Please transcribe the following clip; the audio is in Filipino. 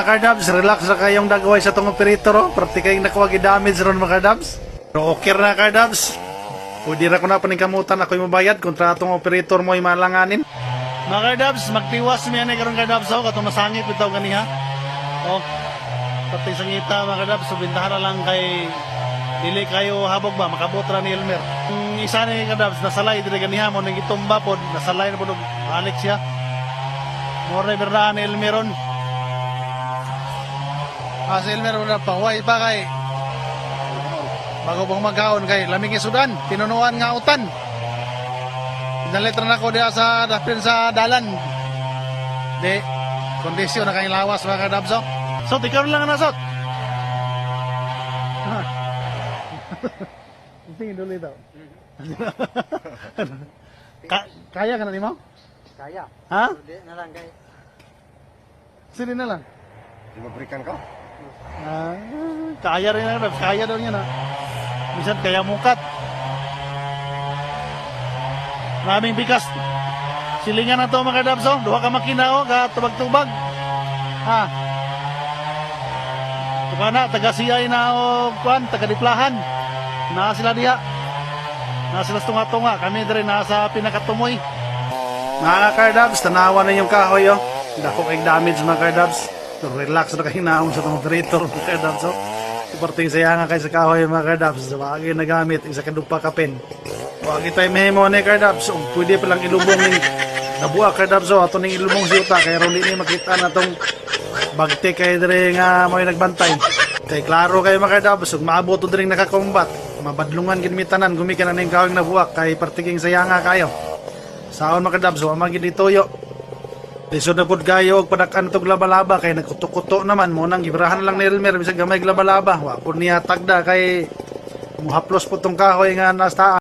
Mga kardabs, relax na kayong dagway sa tong operator, oh. Perti kayong nakuha damage ron mga kardabs. Pero okay na kardabs. Pwede ra ko na paningkamutan ako yung mabayad kontra atong operator mo malanganin. Mga kardabs, magtiwas mi ani karon kardabs oh, katong masangit bitaw ganiha. Oh. Pati sangita mga kardabs, so bintahan na lang kay dili kayo habog ba makabot ra ni Elmer. Ang isa ni kardabs nasalay diri ganiha mo ning itumba pod, nasalay na pod balik siya. Mo ra berda ni Elmer ron. Si Elmer na pahuay pa kay bago pang magkaon kay lamig isudan, tinunuan nga utan. Naletra na ko diya sa dapin sa dalan. Di, kondisyon na kayong lawas mga kadabso. So, ikaw lang na sot. Tingin dulu ito. Kaya ka na ni mo? Kaya. Ha? Hindi na lang kay. Sini na lang. Berikan kau. Kaya rin na, kaya daw niya na. Minsan kaya mukat. Maraming bigas. Silingan na to mga kadabso. Duha ka makina o, ka tubag-tubag. Ha? Tuka na, taga-siyay na o, kuan, taga-diplahan. Na sila diha. Na sila tunga-tunga. Kami rin nasa pinakatumoy. Mga kardabs, tanawa na yung kahoy o. Dako kay damage mga kardabs. Relax na kayo naong sa itong operator mga kardabs o. Iparting saya nga kayo sa kahoy mga kardabs. Wagi na gamit, isa kadupa kapin. Wagi tayo mehemo na kardabs. Pwede palang ilubong ng nabuha kardabs o. Ato ng ilubong siyuta. Kaya rin hindi makita na itong bagte kayo rin nga may nagbantay. Kaya klaro kayo mga kardabs. Kung maabot rin nakakombat. Mabadlungan kinmitanan. Gumikan na yung kahoy na buwak. Kaya iparting saya nga kayo. Saon mga kardabs o. Amagin ditoyo. Lisod na pod kayo og padakan tog laba-laba kay nagkuto-kuto naman mo nang gibrahan lang ni Elmer bisag gamay laba-laba wa pod niya tagda kay muhaplos po tong kahoy nga nasta